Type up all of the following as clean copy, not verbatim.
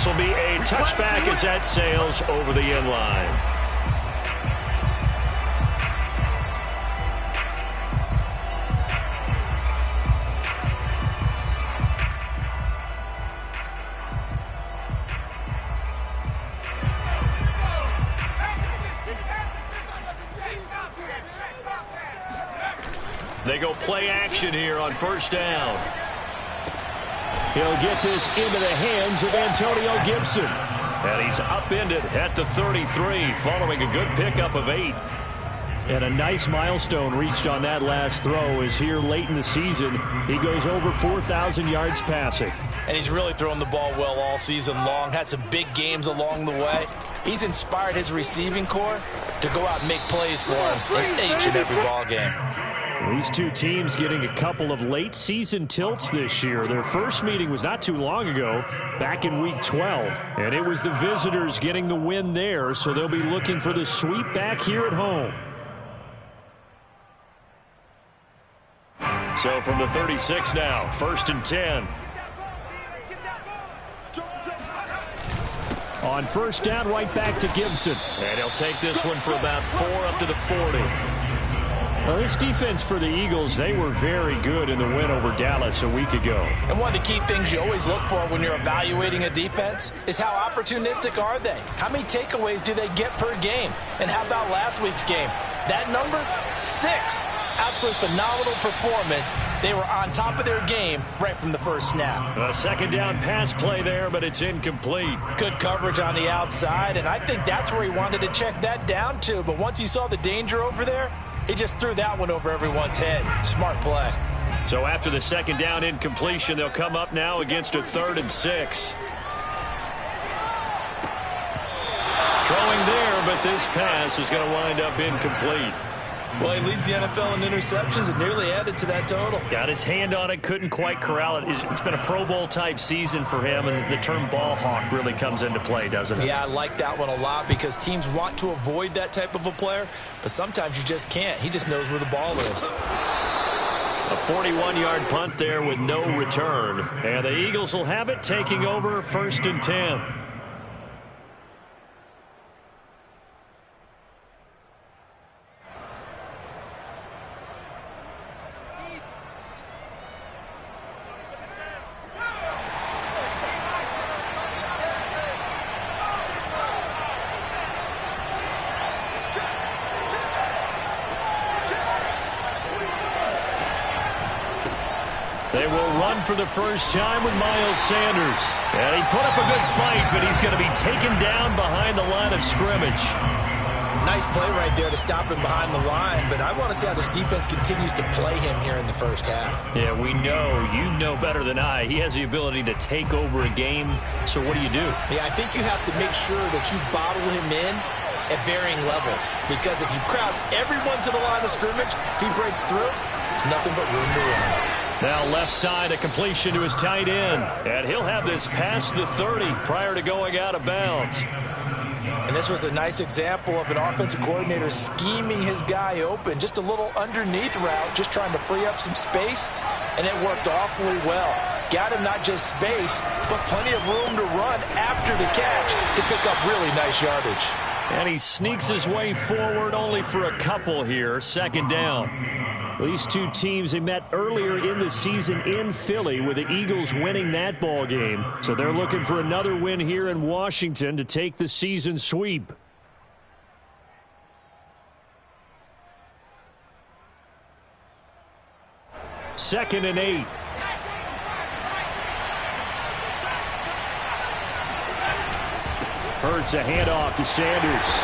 This will be a touchback as that sails over the end line. They go play action here on first down. He'll get this into the hands of Antonio Gibson. And he's upended at the 33 following a good pickup of 8. And a nice milestone reached on that last throw is here late in the season. He goes over 4,000 yards passing. And he's really thrown the ball well all season long. Had some big games along the way. He's inspired his receiving corps to go out and make plays for him in each and every ball game. These two teams getting a couple of late season tilts this year. Their first meeting was not too long ago, back in week 12. And it was the visitors getting the win there, so they'll be looking for the sweep back here at home. So from the 36 now, 1st and 10. On first down, right back to Gibson. And he'll take this one for about 4 up to the 40. Well, this defense for the Eagles, they were very good in the win over Dallas a week ago. And one of the key things you always look for when you're evaluating a defense is how opportunistic are they? How many takeaways do they get per game? And how about last week's game? That number? 6. Absolutely phenomenal performance. They were on top of their game right from the first snap. A second down pass play there, but it's incomplete. Good coverage on the outside, and I think that's where he wanted to check that down to. But once he saw the danger over there, he just threw that one over everyone's head. Smart play. So after the second down incompletion, they'll come up now against a 3rd and 6. Throwing there, but this pass is going to wind up incomplete. Well, he leads the NFL in interceptions and nearly added to that total. Got his hand on it, couldn't quite corral it. It's been a Pro Bowl type season for him, and the term ball hawk really comes into play, doesn't it? Yeah, I like that one a lot because teams want to avoid that type of a player, but sometimes you just can't. He just knows where the ball is. A 41-yard punt there with no return. And the Eagles will have it, taking over 1st and 10. They will run for the first time with Miles Sanders. And he put up a good fight, but he's going to be taken down behind the line of scrimmage. Nice play right there to stop him behind the line, but I want to see how this defense continues to play him here in the first half. Yeah, we know. You know better than I. He has the ability to take over a game. So what do you do? Yeah, I think you have to make sure that you bottle him in at varying levels. Because if you crowd everyone to the line of scrimmage, if he breaks through, there's nothing but room to run. Now left side, a completion to his tight end. And he'll have this past the 30 prior to going out of bounds. And this was a nice example of an offensive coordinator scheming his guy open. Just a little underneath route, just trying to free up some space. And it worked awfully well. Got him not just space, but plenty of room to run after the catch to pick up really nice yardage. And he sneaks his way forward only for a couple here. 2nd down. These two teams, they met earlier in the season in Philly with the Eagles winning that ball game. So they're looking for another win here in Washington to take the season sweep. Second and 8. Hurts a handoff to Sanders.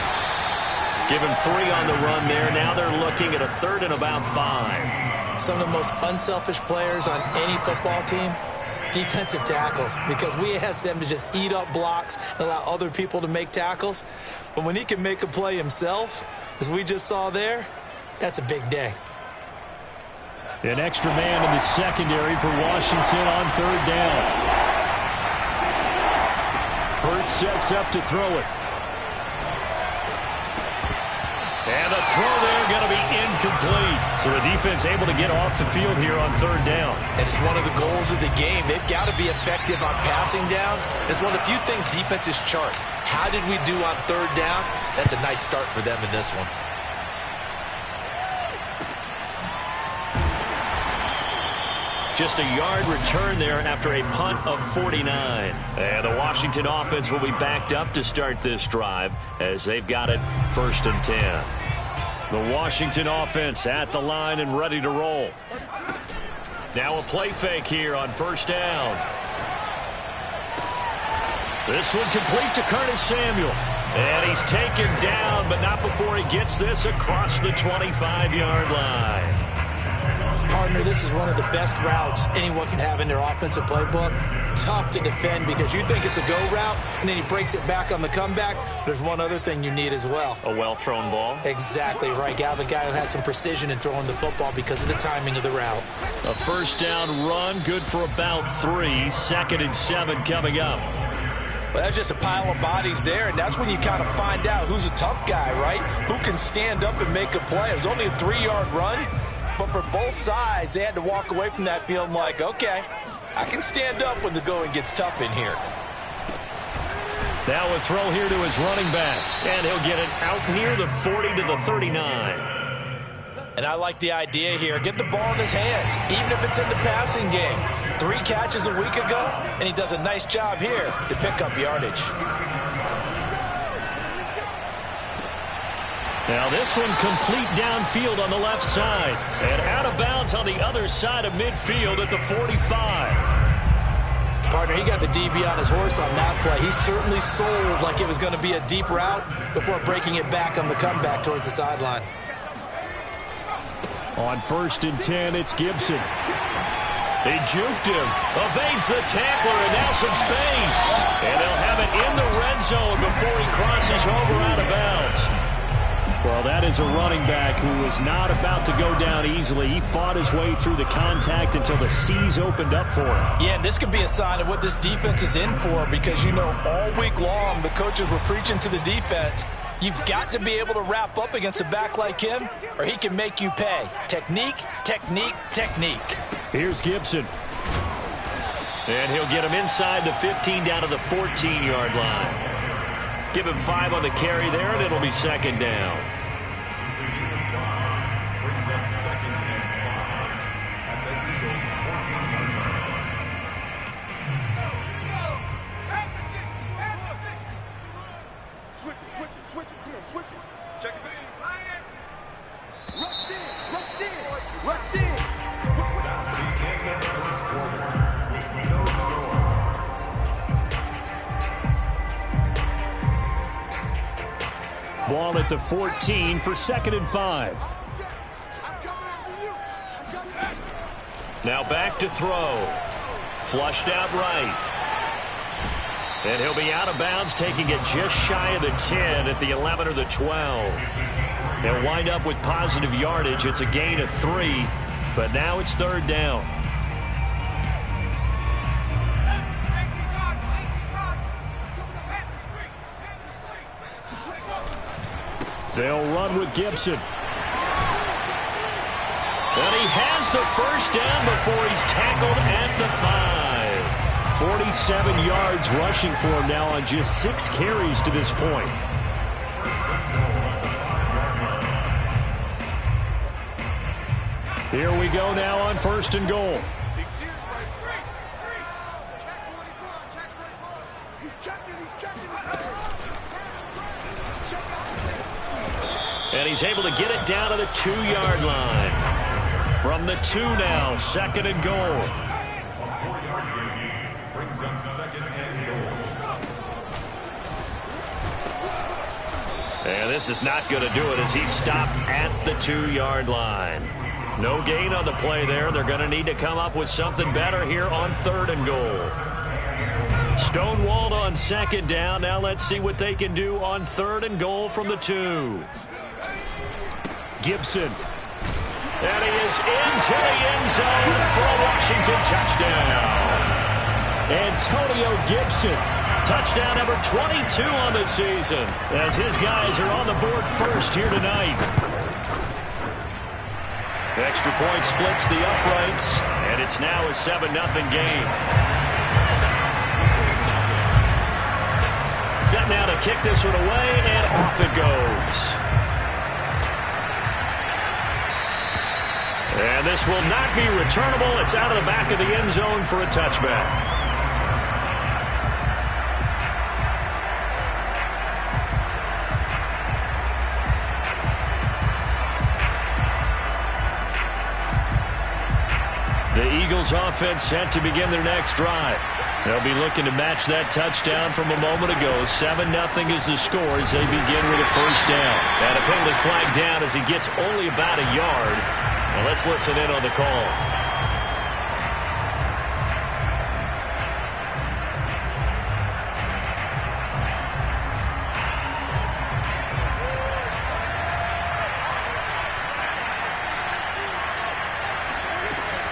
Give him 3 on the run there. Now they're looking at a 3rd and about 5. Some of the most unselfish players on any football team, defensive tackles, because we ask them to just eat up blocks and allow other people to make tackles. But when he can make a play himself, as we just saw there, that's a big day. An extra man in the secondary for Washington on 3rd down. Hurts sets up to throw it. And the throw there going to be incomplete. So the defense able to get off the field here on third down. And it's one of the goals of the game. They've got to be effective on passing downs. It's one of the few things defenses chart. How did we do on third down? That's a nice start for them in this one. Just a yard return there after a punt of 49. And the Washington offense will be backed up to start this drive as they've got it 1st and 10. The Washington offense at the line and ready to roll. Now a play fake here on 1st down. This one complete to Curtis Samuel. And he's taken down, but not before he gets this across the 25-yard line. Partner, this is one of the best routes anyone can have in their offensive playbook. Tough to defend because you think it's a go route, and then he breaks it back on the comeback. There's one other thing you need as well. A well-thrown ball. Exactly right. Gal, a guy who has some precision in throwing the football because of the timing of the route. A 1st down run, good for about 3. 2nd and 7 coming up. Well, that's just a pile of bodies there, and that's when you kind of find out who's a tough guy, right? Who can stand up and make a play. It was only a 3-yard run. But for both sides, they had to walk away from that feeling like, okay, I can stand up when the going gets tough in here. Now a throw here to his running back. And he'll get it out near the 40 to the 39. And I like the idea here. Get the ball in his hands, even if it's in the passing game. 3 catches a week ago, and he does a nice job here to pick up yardage. Now this one complete downfield on the left side. And out of bounds on the other side of midfield at the 45. Partner, he got the DB on his horse on that play. He certainly sold like it was going to be a deep route before breaking it back on the comeback towards the sideline. On 1st and 10, it's Gibson. He juked him, evades the tackler, and now some space. And they'll have it in the red zone before he crosses over out of bounds. Well, that is a running back who was not about to go down easily. He fought his way through the contact until the seas opened up for him. Yeah, and this could be a sign of what this defense is in for because, you know, all week long the coaches were preaching to the defense. You've got to be able to wrap up against a back like him or he can make you pay. Technique, technique, technique. Here's Gibson. And he'll get him inside the 15 down to the 14-yard line. Give him 5 on the carry there, and it'll be 2nd down. Brings up 2nd and 5 at the Eagles' 14-yard line. Switch it, come on, switch it. Check it in. Rush in. That's the end of the first quarter with no score. Ball at the 14 for 2nd and 5. Now back to throw. Flushed out right. And he'll be out of bounds, taking it just shy of the 10 at the 11 or the 12. They'll wind up with positive yardage. It's a gain of 3, but now it's 3rd down. They'll run with Gibson. And he has the 1st down before he's tackled at the 5. 47 yards rushing for him now on just 6 carries to this point. Here we go now on 1st and goal. And he's able to get it down to the 2-yard line. From the 2 now, 2nd and goal. A 4-yard gain brings up 2nd and goal. And this is not going to do it as he's stopped at the 2-yard line. No gain on the play there. They're going to need to come up with something better here on 3rd and goal. Stonewalled on 2nd down. Now let's see what they can do on 3rd and goal from the 2. Gibson. And he is into the end zone for a Washington touchdown. Antonio Gibson, touchdown number 22 on the season, as his guys are on the board first here tonight. Extra point splits the uprights, and it's now a 7-0 game. Set now to kick this one away, and off it goes. And this will not be returnable. It's out of the back of the end zone for a touchback. The Eagles offense set to begin their next drive. They'll be looking to match that touchdown from a moment ago. 7-0 is the score as they begin with a first down. And a penalty flag down as he gets only about a yard. Now let's listen in on the call.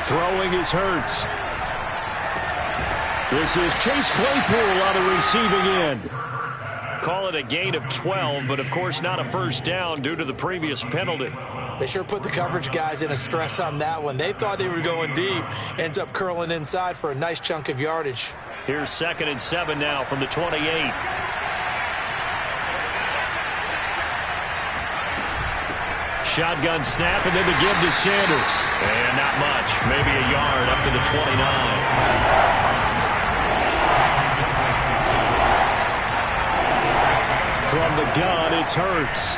Throwing is Hurts. This is Chase Claypool on the receiving end. Call it a gain of 12, but of course not a first down due to the previous penalty. They sure put the coverage guys in a stress on that one. They thought they were going deep. Ends up curling inside for a nice chunk of yardage. Here's 2nd and 7 now from the 28. Shotgun snap, and then the give to Sanders. And not much, maybe a yard up to the 29. From the gun, it's Hurts.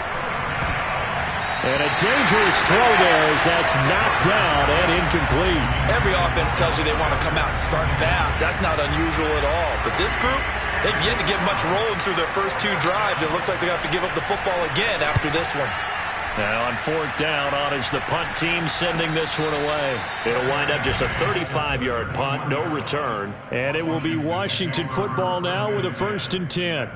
And a dangerous throw there as that's knocked down and incomplete. Every offense tells you they want to come out and start fast. That's not unusual at all. But this group, they've yet to get much rolling through their first 2 drives. It looks like they have to give up the football again after this one. Now on 4th down, on is the punt team sending this one away. It'll wind up just a 35-yard punt, no return. And it will be Washington football now with a 1st and 10.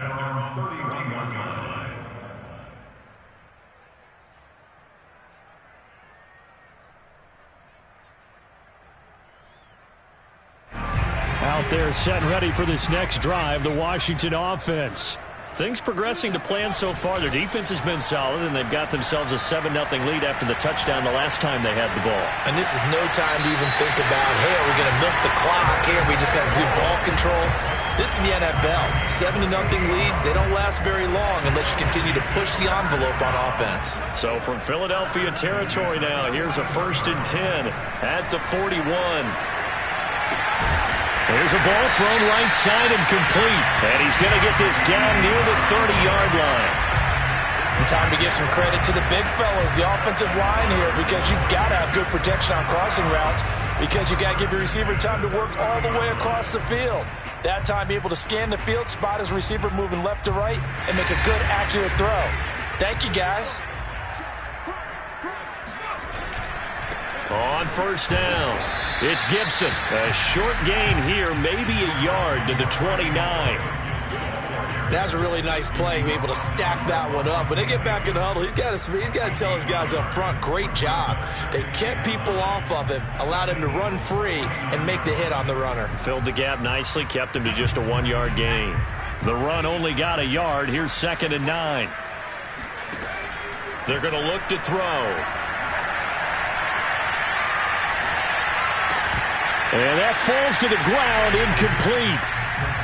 Out there set and ready for this next drive, the Washington offense. Things progressing to plan so far. Their defense has been solid, and they've got themselves a 7-0 lead after the touchdown the last time they had the ball. And this is no time to even think about, hey, are we going to milk the clock? Hey, are we just got to do ball control? This is the NFL. 7-0 leads, they don't last very long unless you continue to push the envelope on offense. So from Philadelphia territory now, here's a 1st and 10 at the 41. There's a ball thrown right side and complete. And he's going to get this down near the 30-yard line. Time to give some credit to the big fellas, the offensive line here, because you've got to have good protection on crossing routes, because you've got to give your receiver time to work all the way across the field. That time, be able to scan the field, spot his receiver moving left to right, and make a good, accurate throw. Thank you, guys. On 1st down, it's Gibson. A short gain here, maybe a yard to the 29. That was a really nice play, able to stack that one up. When they get back in the huddle, he's got to tell his guys up front, great job. They kept people off of him, allowed him to run free, and make the hit on the runner. Filled the gap nicely, kept him to just a 1-yard gain. The run only got a yard. Here's 2nd and 9. They're going to look to throw. And that falls to the ground, incomplete.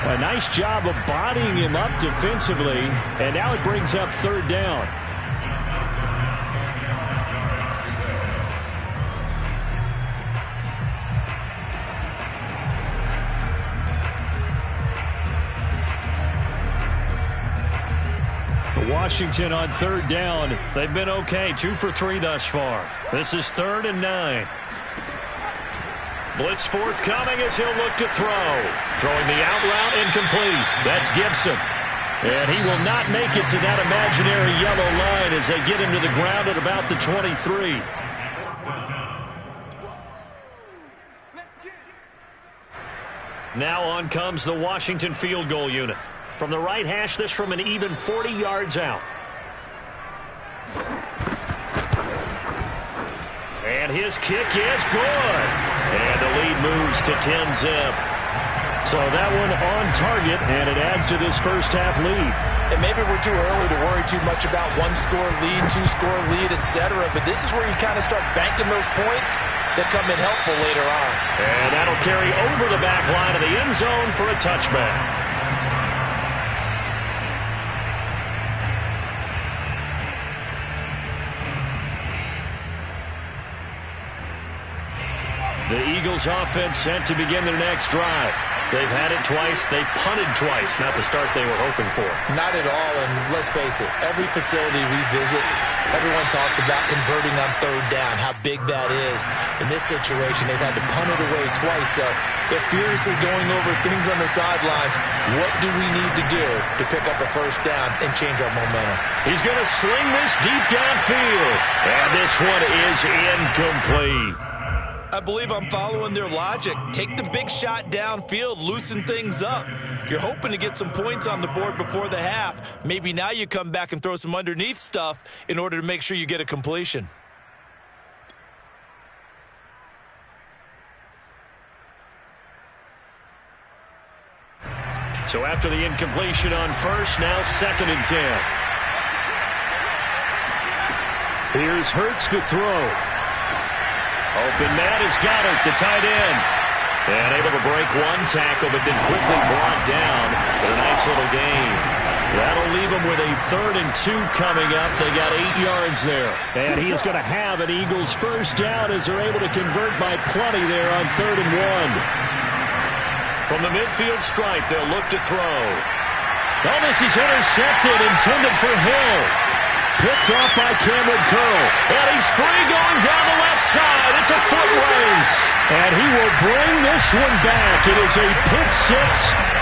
A nice job of bodying him up defensively, and now it brings up 3rd down. Washington on 3rd down. They've been okay, 2 for 3 thus far. This is 3rd and 9. Blitz forthcoming as he'll look to throw. Throwing the out route, incomplete. That's Gibson. And he will not make it to that imaginary yellow line as they get him to the ground at about the 23. Now on comes the Washington field goal unit. From the right hash, this from an even 40 yards out. And his kick is good. And the lead moves to 10-zip. So that one on target, and it adds to this first half lead. And maybe we're too early to worry too much about one-score lead, two-score lead, etc. But this is where you kind of start banking those points that come in helpful later on. And that'll carry over the back line of the end zone for a touchback. The Eagles offense set to begin their next drive. They've had it twice. They've punted twice. Not the start they were hoping for. Not at all, and let's face it, every facility we visit, everyone talks about converting on third down, how big that is. In this situation, they've had to punt it away twice, so they're furiously going over things on the sidelines. What do we need to do to pick up a first down and change our momentum? He's going to sling this deep downfield, and this one is incomplete. I believe I'm following their logic. Take the big shot downfield, loosen things up. You're hoping to get some points on the board before the half. Maybe now you come back and throw some underneath stuff in order to make sure you get a completion. So after the incompletion on first, now 2nd and 10. Here's Hurts to throw. Open man is Goddard, the tight end. And able to break one tackle, but then quickly brought down. But a nice little gain. That'll leave them with a 3rd and 2 coming up. They got 8 yards there. And he is going to have an Eagles first down as they're able to convert by plenty there on 3rd and 1. From the midfield stripe, they'll look to throw. Oh, this is intercepted, intended for Hill. Picked off by Cameron Curl. And he's free going down the left side. It's a foot race. And he will bring this one back. It is a pick 6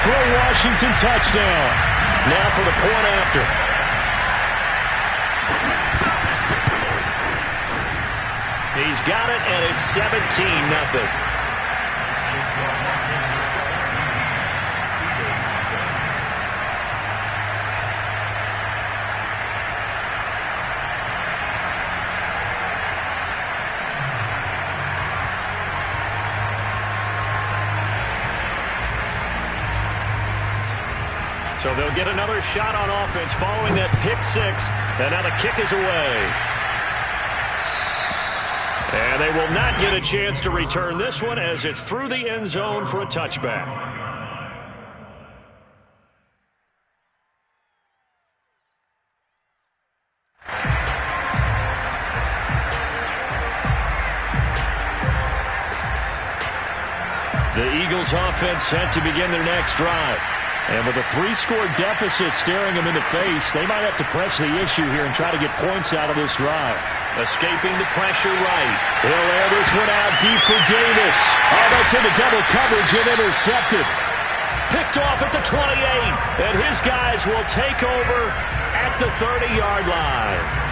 for a Washington touchdown. Now for the point after. He's got it, and it's 17-0. So they'll get another shot on offense following that pick 6. And now the kick is away. And they will not get a chance to return this one as it's through the end zone for a touchback. The Eagles offense set to begin their next drive. And with a 3-score deficit staring them in the face, they might have to press the issue here and try to get points out of this drive. Escaping the pressure right. He'll air this one out deep for Davis. Oh, that's into double coverage and intercepted. Picked off at the 28. And his guys will take over at the 30-yard line.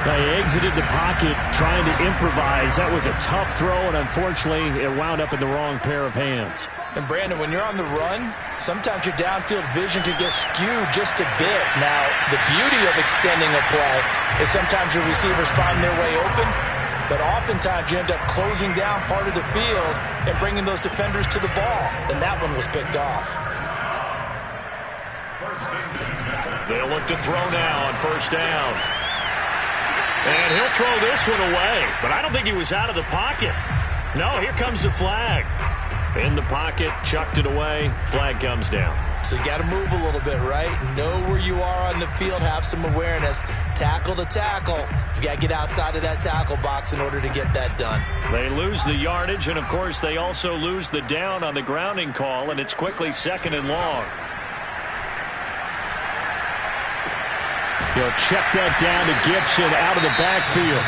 They exited the pocket trying to improvise. That was a tough throw, and unfortunately, it wound up in the wrong pair of hands. And, Brandon, when you're on the run, sometimes your downfield vision can get skewed just a bit. Now, the beauty of extending a play is sometimes your receivers find their way open, but oftentimes you end up closing down part of the field and bringing those defenders to the ball, and that one was picked off. They'll look to throw now on first down. And he'll throw this one away, but I don't think he was out of the pocket. No, here comes the flag. In the pocket, chucked it away, flag comes down. So you got to move a little bit, right? Know where you are on the field, have some awareness. Tackle to tackle. You got to get outside of that tackle box in order to get that done. They lose the yardage, and of course they also lose the down on the grounding call, and it's quickly 2nd and long. He'll check that down to Gibson out of the backfield.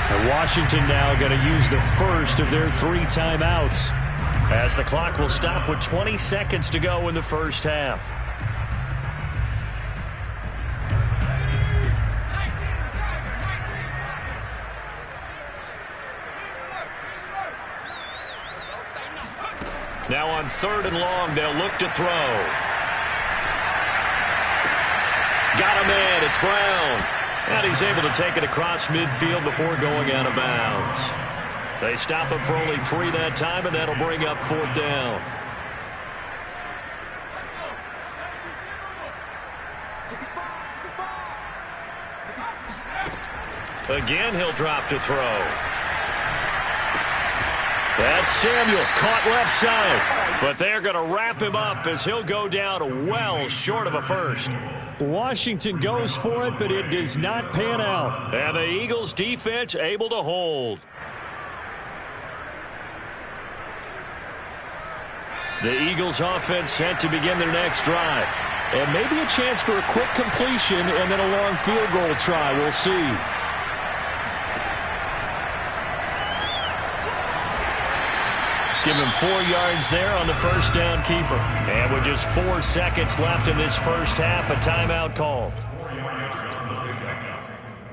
And Washington now going to use the first of their 3 timeouts, as the clock will stop with 20 seconds to go in the first half. Now on 3rd and long, they'll look to throw. Got him in. It's Brown. And he's able to take it across midfield before going out of bounds. They stop him for only 3 that time, and that'll bring up 4th down. Again, he'll drop to throw. That's Samuel, caught left side. But they're going to wrap him up as he'll go down well short of a first. Washington goes for it, but it does not pan out. And the Eagles defense able to hold. The Eagles offense set to begin their next drive. And maybe a chance for a quick completion and then a long field goal try. We'll see. Give him 4 yards there on the first down keeper. And with just 4 seconds left in this first half, a timeout called.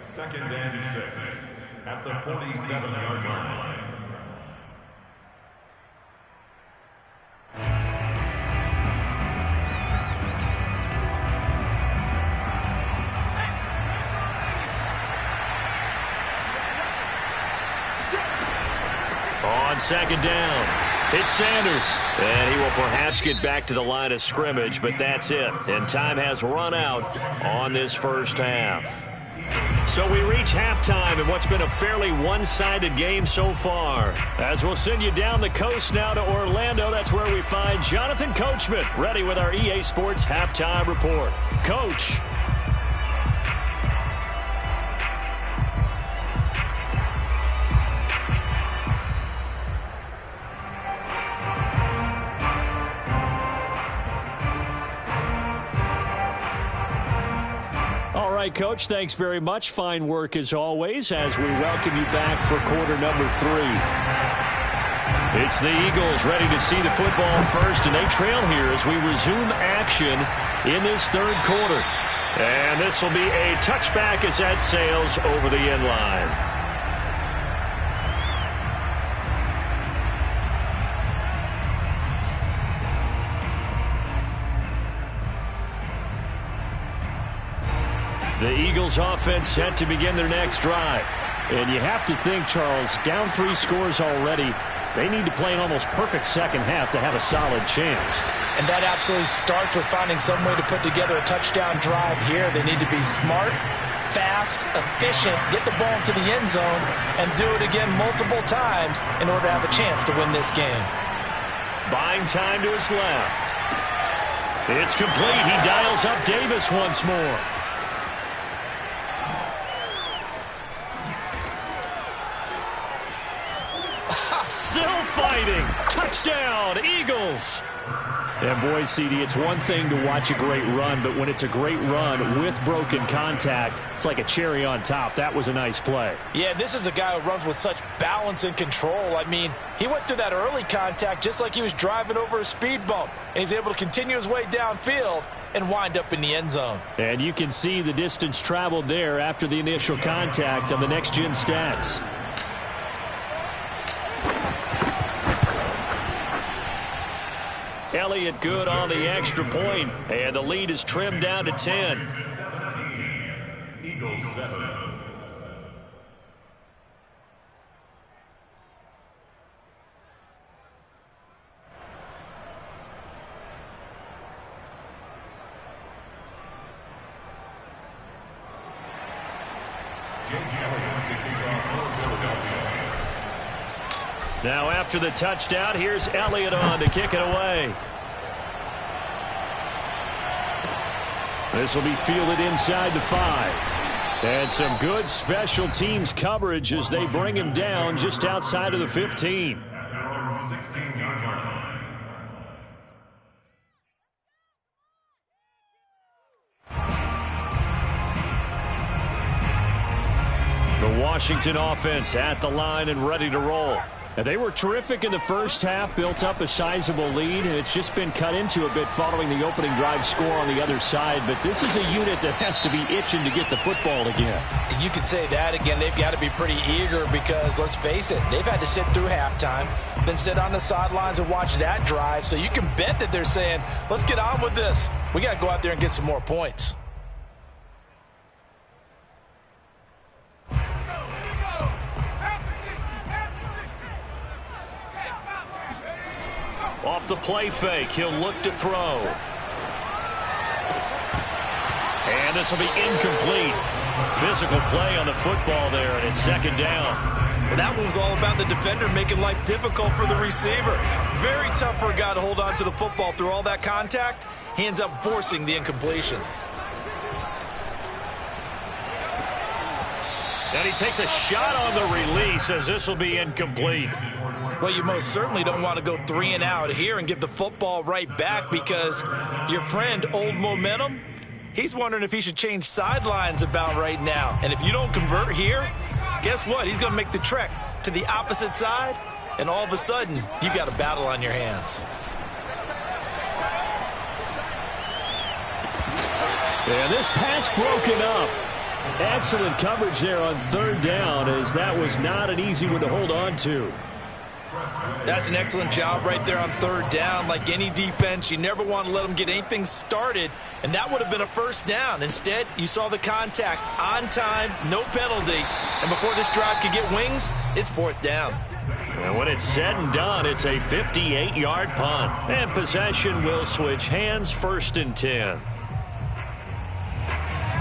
2nd and 6 at the 47-yard line. On 2nd down, it's Sanders. And he will perhaps get back to the line of scrimmage, but that's it. And time has run out on this first half. So we reach halftime in what's been a fairly one-sided game so far. As we'll send you down the coast now to Orlando, that's where we find Jonathan Coachman, ready with our EA Sports Halftime Report. Coach. Coach, thanks very much. Fine work as always as we welcome you back for quarter number 3. It's the Eagles ready to see the football first, and they trail here as we resume action in this third quarter. And this will be a touchback as that sails over the end line. The Eagles offense set to begin their next drive. And you have to think, Charles, down 3 scores already. They need to play an almost perfect second half to have a solid chance. And that absolutely starts with finding some way to put together a touchdown drive here. They need to be smart, fast, efficient, get the ball into the end zone, and do it again multiple times in order to have a chance to win this game. Buying time to his left. It's complete. He dials up Davis once more. Still fighting. Touchdown, Eagles. And boy, CD, it's one thing to watch a great run, but when it's a great run with broken contact, it's like a cherry on top. That was a nice play. Yeah, this is a guy who runs with such balance and control. I mean, he went through that early contact just like he was driving over a speed bump. And he's able to continue his way downfield and wind up in the end zone. And you can see the distance traveled there after the initial contact on the next-gen stats. Elliott good on the extra point, and the lead is trimmed down to 10. 17, Eagles 7. Now after the touchdown, here's Elliott on to kick it away. This will be fielded inside the 5. And some good special teams coverage as they bring him down just outside of the 15. The Washington offense at the line and ready to roll. And they were terrific in the first half, built up a sizable lead, and it's just been cut into a bit following the opening drive score on the other side. But this is a unit that has to be itching to get the football again. You could say that again. They've got to be pretty eager because, let's face it, they've had to sit through halftime, then sit on the sidelines and watch that drive. So you can bet that they're saying, let's get on with this. We got to go out there and get some more points. Off the play fake, he'll look to throw. And this will be incomplete. Physical play on the football there, and it's second down. Well, that one was all about the defender making life difficult for the receiver. Very tough for a guy to hold on to the football through all that contact. He ends up forcing the incompletion. And he takes a shot on the release as this will be incomplete. Well, you most certainly don't want to go 3 and out here and give the football right back, because your friend, Old Momentum, he's wondering if he should change sidelines about right now. And if you don't convert here, guess what? He's going to make the trek to the opposite side, and all of a sudden, you got a battle on your hands. And this pass broken up. Excellent coverage there on third down, as that was not an easy one to hold on to. That's an excellent job right there on third down. Like any defense, you never want to let them get anything started, and that would have been a first down. Instead, you saw the contact on time, no penalty, and before this drive could get wings, it's fourth down. And when it's said and done, it's a 58-yard punt, and possession will switch hands, 1st and 10.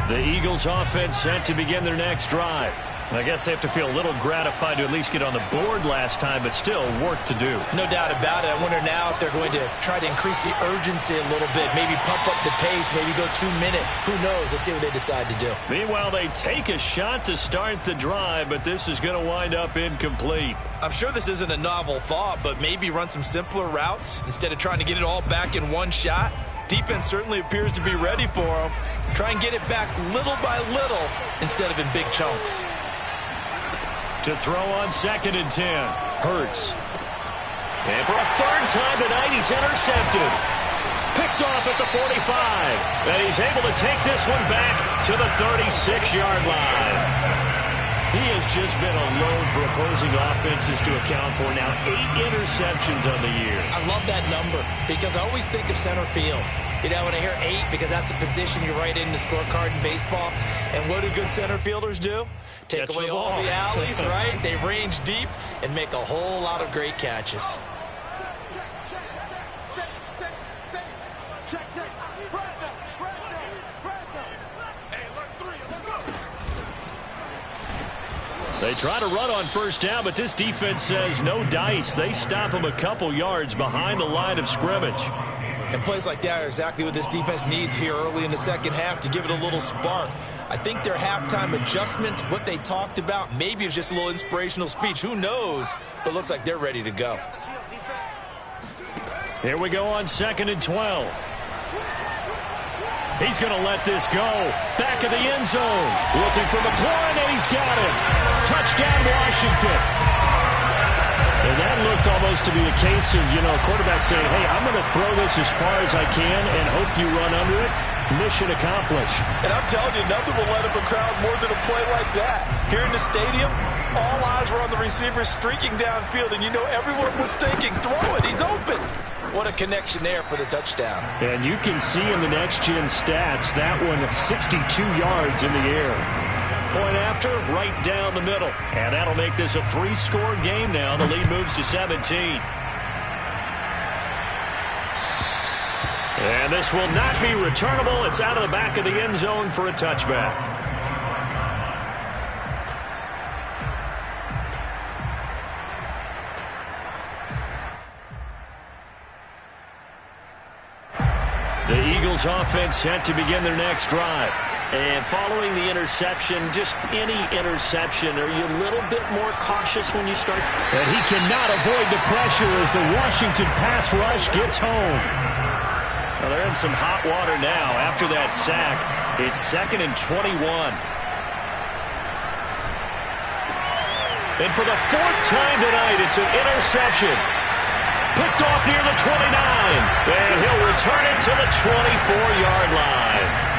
The Eagles offense set to begin their next drive. I guess they have to feel a little gratified to at least get on the board last time, but still work to do. No doubt about it. I wonder now if they're going to try to increase the urgency a little bit, maybe pump up the pace, maybe go 2-minute. Who knows? Let's see what they decide to do. Meanwhile, they take a shot to start the drive, but this is going to wind up incomplete. I'm sure this isn't a novel thought, but maybe run some simpler routes instead of trying to get it all back in one shot. Defense certainly appears to be ready for them. Try and get it back little by little instead of in big chunks. To throw on 2nd and 10. Hurts. And for a third time tonight, he's intercepted. Picked off at the 45. And he's able to take this one back to the 36-yard line. He has just been a load for opposing offenses to account for now. 8 interceptions on the year. I love that number because I always think of center field. You know, when I hear 8, because that's the position you write in the scorecard in baseball. And what do good center fielders do? Take away all the alleys, right? They range deep and make a whole lot of great catches. They try to run on first down, but this defense says no dice. They stop him a couple yards behind the line of scrimmage. And plays like that are exactly what this defense needs here early in the second half to give it a little spark. I think their halftime adjustment, what they talked about, maybe it was just a little inspirational speech. Who knows? But looks like they're ready to go. Here we go on 2nd and 12. He's going to let this go. Back of the end zone. Looking for McLaurin, and he's got him. Touchdown, Washington. And that looked almost to be a case of, quarterback saying, hey, I'm going to throw this as far as I can and hope you run under it. Mission accomplished. And I'm telling you, nothing will light up a crowd more than a play like that. Here in the stadium, all eyes were on the receiver streaking downfield, and everyone was thinking, throw it, he's open. What a connection there for the touchdown. And you can see in the next-gen stats, that one 62 yards in the air. Point after, right down the middle. And that'll make this a 3-score game now. The lead moves to 17. And this will not be returnable. It's out of the back of the end zone for a touchback. The Eagles offense set to begin their next drive. And following the interception, just any interception, are you a little bit more cautious when you start? And he cannot avoid the pressure as the Washington pass rush gets home. Well, they're in some hot water now after that sack. It's 2nd and 21. And for the 4th time tonight, it's an interception. Picked off near the 29. And he'll return it to the 24-yard line.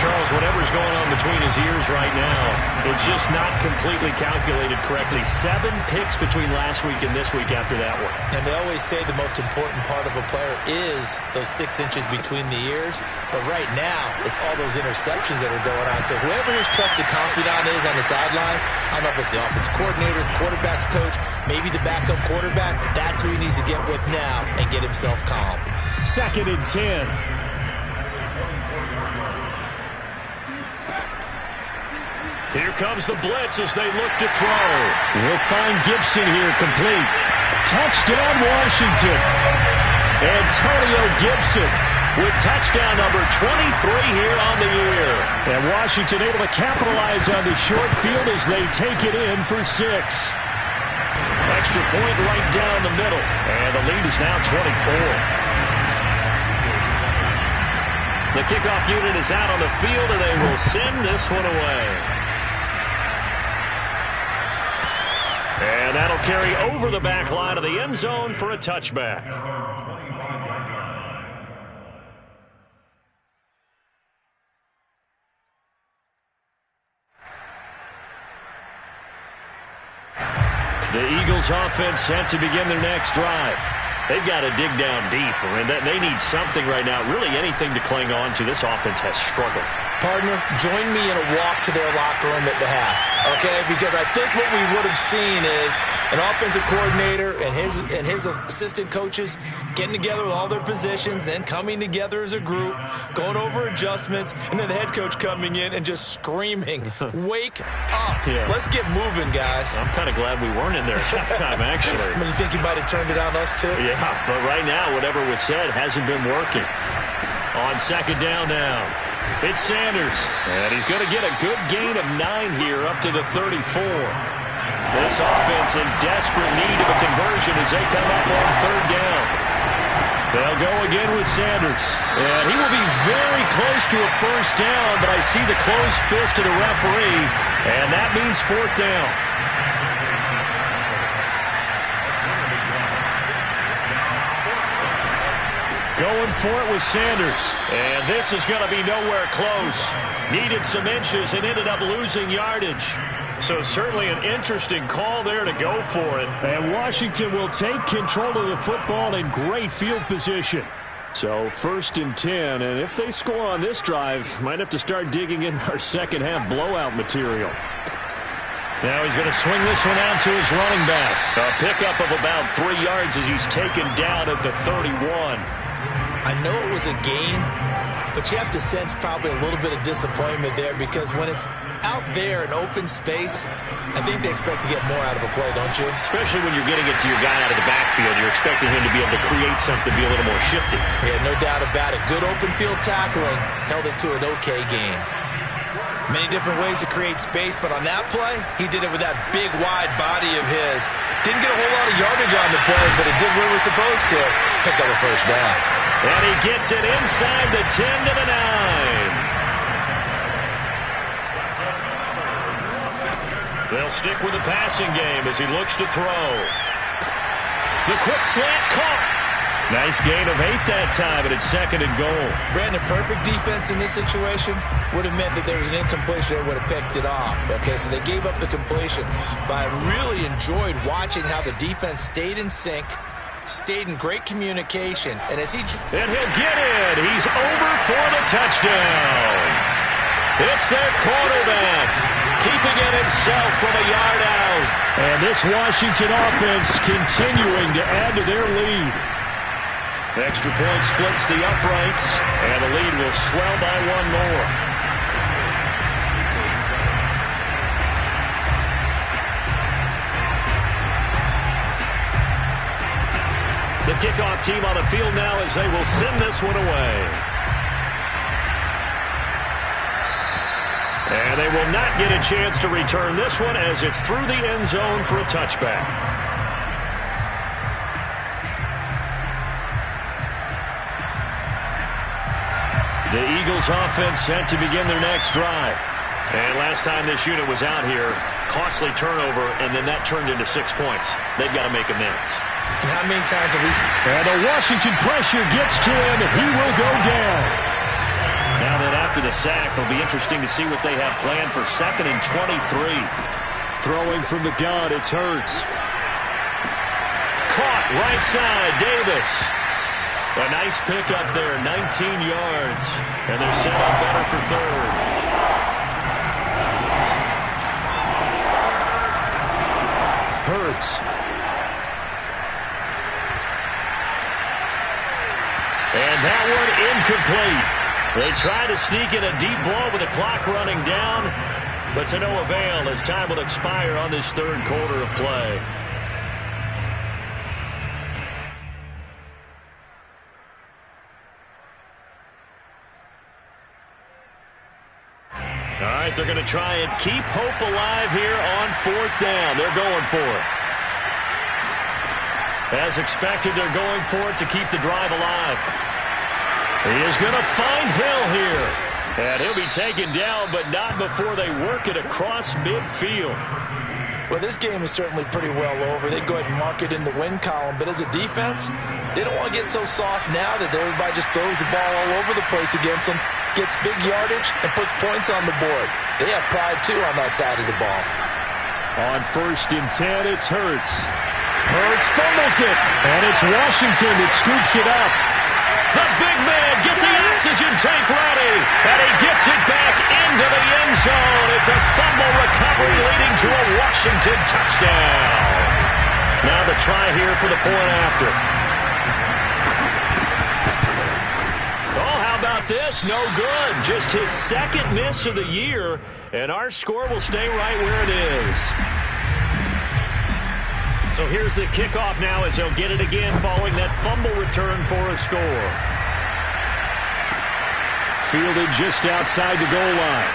Charles, whatever's going on between his ears right now, it's just not completely calculated correctly. 7 picks between last week and this week after that one. And they always say the most important part of a player is those 6 inches between the ears. But right now, it's all those interceptions that are going on. So whoever his trusted confidant is on the sidelines, I don't know if it's the offensive coordinator, the quarterback's coach, maybe the backup quarterback, that's who he needs to get with now and get himself calm. 2nd and 10. Here comes the blitz as they look to throw. We'll find Gibson here complete. Touchdown, Washington. Antonio Gibson with touchdown number 23 here on the year. And Washington able to capitalize on the short field as they take it in for 6. Extra point right down the middle. And the lead is now 24. The kickoff unit is out on the field, and they will send this one away. And that'll carry over the back line of the end zone for a touchback. The Eagles offense set to begin their next drive. They've got to dig down deep. I mean, they need something right now, really anything to cling on to. This offense has struggled. Partner, join me in a walk to their locker room at the half, okay? Because I think what we would have seen is an offensive coordinator and his assistant coaches getting together with all their positions, then coming together as a group, going over adjustments, and then the head coach coming in and just screaming, "Wake up. Yeah. Let's get moving, guys." I'm kind of glad we weren't in there at halftime, actually. I mean, you think you might have turned it on us, too? Yeah, but right now, whatever was said hasn't been working. On second down now. It's Sanders, and he's going to get a good gain of 9 here up to the 34. This offense in desperate need of a conversion as they come up on third down. They'll go again with Sanders, and he will be very close to a first down, but I see the closed fist of the referee, and that means fourth down. Going for it with Sanders. And this is going to be nowhere close. Needed some inches and ended up losing yardage. So certainly an interesting call there to go for it. And Washington will take control of the football in great field position. So 1st and 10. And if they score on this drive, might have to start digging in our second half blowout material. Now he's going to swing this one out to his running back. A pickup of about 3 yards as he's taken down at the 31. I know it was a gain, but you have to sense probably a little bit of disappointment there because when it's out there in open space, I think they expect to get more out of a play, don't you? Especially when you're getting it to your guy out of the backfield. You're expecting him to be able to create something, be a little more shifty. Yeah, no doubt about it. Good open field tackling held it to an okay gain. Many different ways to create space, but on that play, he did it with that big, wide body of his. Didn't get a whole lot of yardage on the play, but it did what it was supposed to. Pick up a first down. And he gets it inside the 10 to the 9. They'll stick with the passing game as he looks to throw. The quick slant caught. Nice gain of 8 that time, and it's 2nd and goal. Brandon, perfect defense in this situation would have meant that there was an incompletion that would have picked it off. Okay, so they gave up the completion. But I really enjoyed watching how the defense stayed in sync, stayed in great communication, and as he... And he'll get it. He's over for the touchdown. It's their quarterback, keeping it himself from a yard out. And this Washington offense continuing to add to their lead. Extra point splits the uprights, and the lead will swell by 1 more. The kickoff team on the field now as they will send this one away. And they will not get a chance to return this one as it's through the end zone for a touchback. The Eagles offense set to begin their next drive. And last time this unit was out here, costly turnover, and then that turned into 6 points. They've got to make amends. And how many times have we... And the Washington pressure gets to him, and he will go down. Now that after the sack, it'll be interesting to see what they have planned for 2nd and 23. Throwing from the gun, it's Hurts. Caught right side, Davis. A nice pickup there, 19 yards. And they're set up better for 3rd. Hurts. And that one incomplete. They try to sneak in a deep ball with the clock running down. but to no avail as time will expire on this third quarter of play. All right, they're going to try and keep hope alive here on fourth down. They're going for it. As expected, they're going for it to keep the drive alive. He is going to find Hill here. And he'll be taken down, but not before they work it across midfield. Well, this game is certainly pretty well over. They'd go ahead and mark it in the win column. But as a defense, they don't want to get so soft now that everybody just throws the ball all over the place against them, gets big yardage, and puts points on the board. They have pride, too, on that side of the ball. On 1st and 10, it's Hurts. Hurts fumbles it, and it's Washington that scoops it up. The big man, get the oxygen tank ready, and he gets it back into the end zone. It's a fumble recovery leading to a Washington touchdown. Now the try here for the point after. Oh, how about this? No good. Just his second miss of the year, and our score will stay right where it is. So here's the kickoff now as they'll get it again following that fumble return for a score. Fielded just outside the goal line.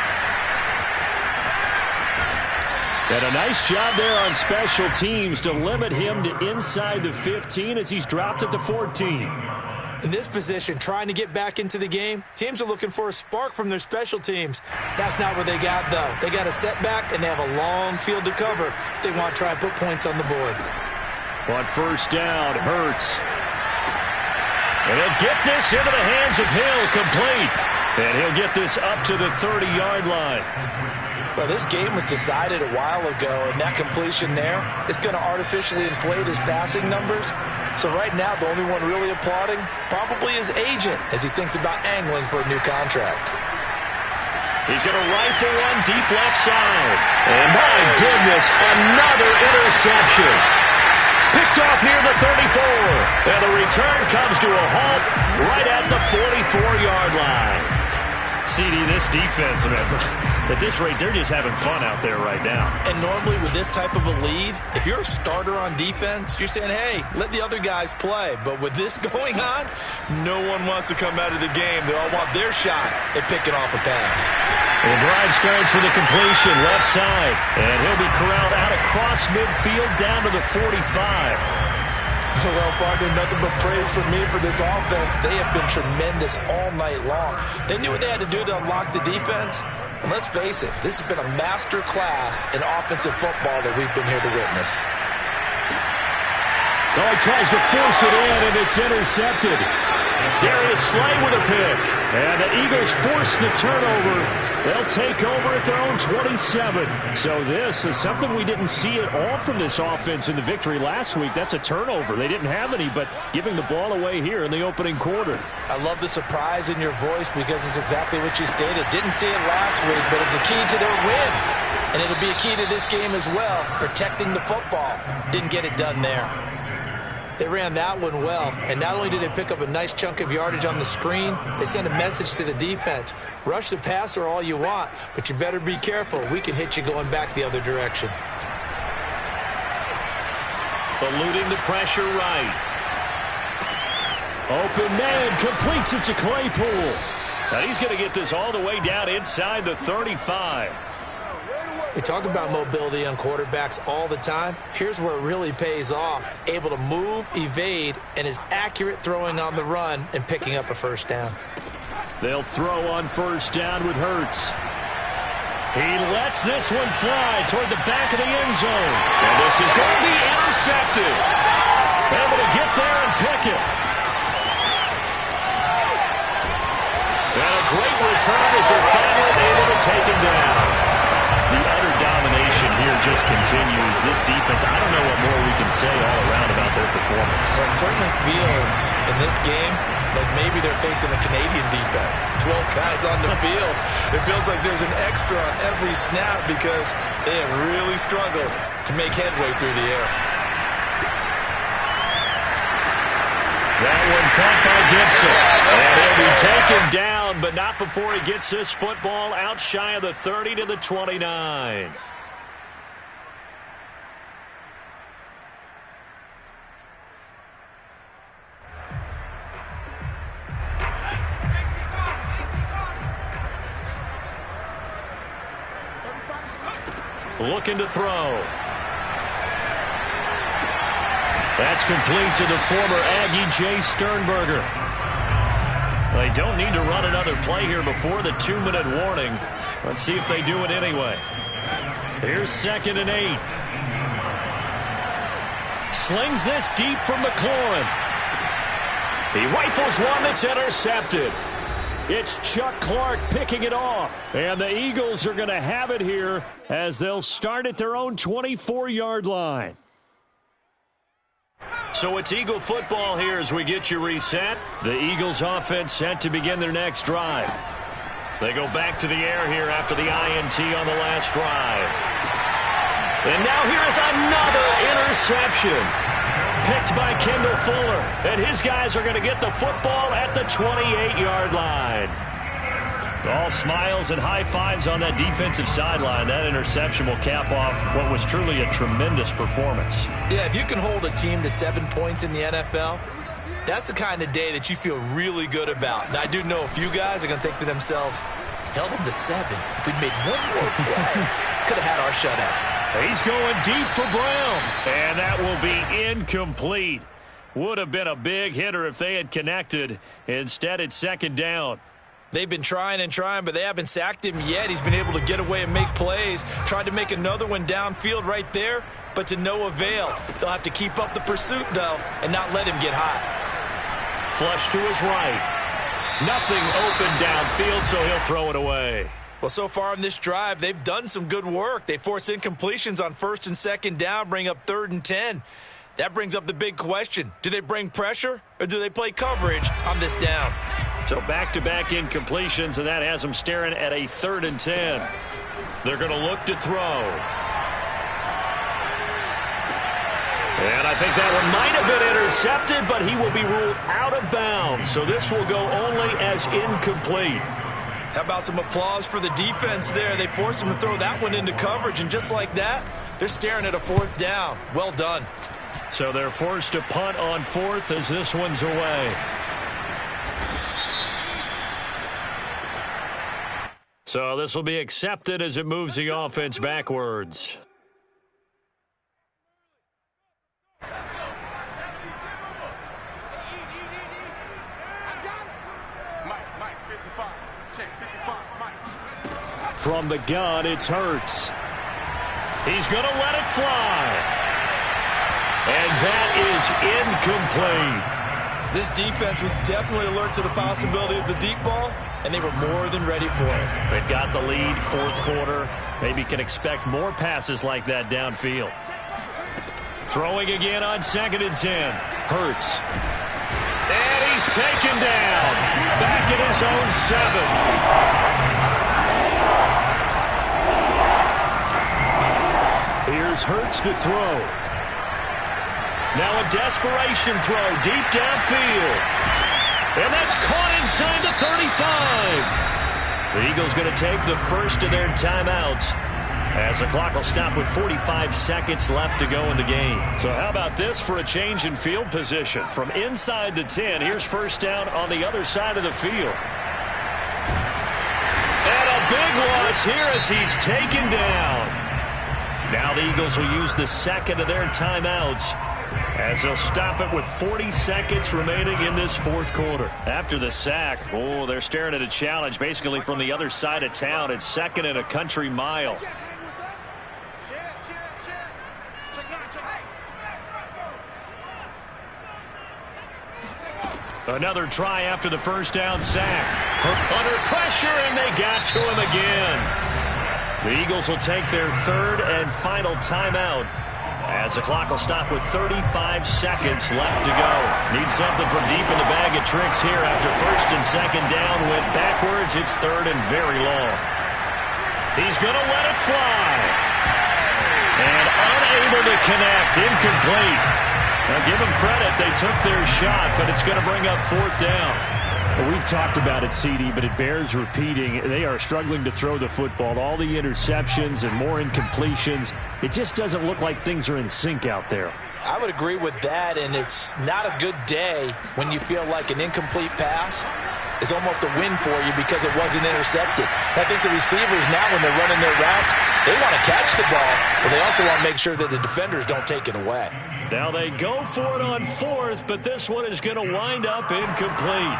And a nice job there on special teams to limit him to inside the 15 as he's dropped at the 14. In this position, trying to get back into the game, teams are looking for a spark from their special teams. That's not what they got, though. They got a setback, and they have a long field to cover if they want to try and put points on the board. On 1st down, Hurts. And he'll get this into the hands of Hill, complete. And he'll get this up to the 30-yard line. Well, this game was decided a while ago, and that completion there is going to artificially inflate his passing numbers. So right now, the only one really applauding probably his agent as he thinks about angling for a new contract. He's going to rifle one deep left side. And my goodness, another interception. Picked off near the 34. And the return comes to a halt right at the 44-yard line. CD, this defense, at this rate, they're just having fun out there right now. And normally with this type of a lead, if you're a starter on defense, you're saying, hey, let the other guys play. But with this going on, no one wants to come out of the game. They all want their shot at picking off a pass. And the drive starts with a completion left side. And he'll be corralled out across midfield down to the 45. Well, partner, nothing but praise for me for this offense. They have been tremendous all night long. They knew what they had to do to unlock the defense. And let's face it, this has been a master class in offensive football that we've been here to witness. Oh, he tries to force it in, and it's intercepted. Darius Slay with a pick. And the Eagles force the turnover. They'll take over at their own 27. So this is something we didn't see at all from this offense in the victory last week. That's a turnover. They didn't have any, but giving the ball away here in the opening quarter. I love the surprise in your voice because it's exactly what you stated. Didn't see it last week, but it's a key to their win. And it'll be a key to this game as well, protecting the football. Didn't get it done there. They ran that one well, and not only did they pick up a nice chunk of yardage on the screen, they sent a message to the defense. Rush the passer all you want, but you better be careful. We can hit you going back the other direction. Eluding the pressure right. Open man, completes it to Claypool. Now he's going to get this all the way down inside the 35. We talk about mobility on quarterbacks all the time. Here's where it really pays off. Able to move, evade, and is accurate throwing on the run and picking up a first down. They'll throw on first down with Hurts. He lets this one fly toward the back of the end zone. And this is going to be intercepted. Able to get there and pick it. And a great return as they're finally able to take him down. The utter domination here just continues. This defense, I don't know what more we can say all around about their performance. Well, it certainly feels in this game like maybe they're facing a Canadian defense. 12 guys on the field. It feels like there's an extra on every snap because they have really struggled to make headway through the air. That one caught by Gibson. And he'll be taken down down, but not before he gets this football out shy of the 30 to the 29. Looking to throw. That's complete to the former Aggie, Jay Sternberger. They don't need to run another play here before the 2-minute warning. Let's see if they do it anyway. Here's 2nd and 8. Slings this deep from McLaurin. He rifles one that's intercepted. It's Chuck Clark picking it off. And the Eagles are going to have it here as they'll start at their own 24-yard line. So it's Eagle football here as we get you reset. The Eagles offense set to begin their next drive. They go back to the air here after the INT on the last drive. And now here is another interception. Picked by Kendall Fuller. And his guys are going to get the football at the 28-yard line. All smiles and high fives on that defensive sideline. That interception will cap off what was truly a tremendous performance. Yeah, if you can hold a team to 7 points in the NFL, that's the kind of day that you feel really good about. And I do know a few guys are going to think to themselves, held them to 7. If we'd made one more play, could have had our shutout. He's going deep for Brown. And that will be incomplete. Would have been a big hitter if they had connected. Instead, it's 2nd down. They've been trying and trying, but they haven't sacked him yet. He's been able to get away and make plays. Tried to make another one downfield right there, but to no avail. They'll have to keep up the pursuit, though, and not let him get hot. Flush to his right. Nothing open downfield, so he'll throw it away. Well, so far in this drive, they've done some good work. They force incompletions on 1st and 2nd down, bring up 3rd and 10. That brings up the big question. Do they bring pressure, or do they play coverage on this down? So back-to-back incompletions, and that has them staring at a 3rd and 10. They're going to look to throw. And I think that one might have been intercepted, but he will be ruled out of bounds. So this will go only as incomplete. How about some applause for the defense there? They forced him to throw that one into coverage, and just like that, they're staring at a 4th down. Well done. So they're forced to punt on 4th as this one's away. So this will be accepted as it moves the offense backwards. From the gun, it's Hurts. He's going to let it fly. And that is incomplete. This defense was definitely alert to the possibility of the deep ball, and they were more than ready for it. They've got the lead, 4th quarter. Maybe can expect more passes like that downfield. Throwing again on 2nd and 10. Hurts. And he's taken down. Back at his own 7. Here's Hurts to throw. Now a desperation throw deep downfield. And that's caught inside the 35. The Eagles going to take the first of their timeouts as the clock will stop with 45 seconds left to go in the game. So how about this for a change in field position? From inside the 10, here's 1st down on the other side of the field. And a big loss here as he's taken down. Now the Eagles will use the 2nd of their timeouts as they'll stop it with 40 seconds remaining in this 4th quarter. After the sack, they're staring at a challenge basically from the other side of town. It's 2nd and a country mile. Another try after the 1st down sack. Under pressure, and they got to him again. The Eagles will take their 3rd and final timeout as the clock will stop with 35 seconds left to go. Need something from deep in the bag of tricks here after 1st and 2nd down. Went backwards. It's 3rd and very long. He's going to let it fly. And unable to connect. Incomplete. Now give them credit. They took their shot, but it's going to bring up 4th down. Well, we've talked about it, CD, but it bears repeating. They are struggling to throw the football. All the interceptions and more incompletions. It just doesn't look like things are in sync out there. I would agree with that, and it's not a good day when you feel like an incomplete pass is almost a win for you because it wasn't intercepted. I think the receivers now, when they're running their routes, they want to catch the ball, but they also want to make sure that the defenders don't take it away. Now they go for it on fourth, but this one is going to wind up incomplete.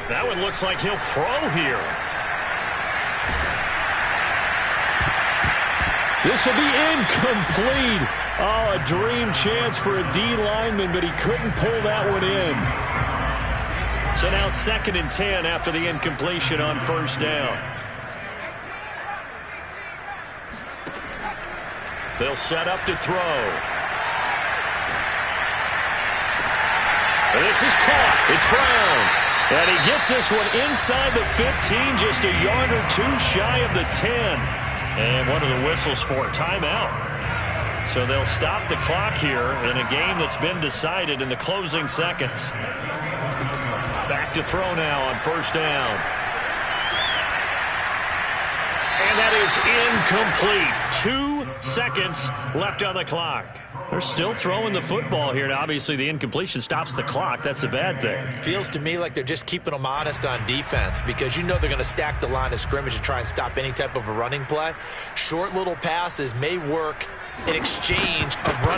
That one looks like he'll throw here. This will be incomplete. Oh, a dream chance for a D lineman, but he couldn't pull that one in. So now 2nd and 10 after the incompletion on first down. They'll set up to throw. And this is caught. It's Brown. And he gets this one inside the 15, just a yard or two shy of the 10. And one of the whistles for a timeout. So they'll stop the clock here in a game that's been decided in the closing seconds. Back to throw now on first down. And that is incomplete. 2 seconds left on the clock. They're still throwing the football here. Now, obviously, the incompletion stops the clock. That's a bad thing. Feels to me like they're just keeping them honest on defense because you know they're going to stack the line of scrimmage and try and stop any type of a running play. Short little passes may work in exchange of running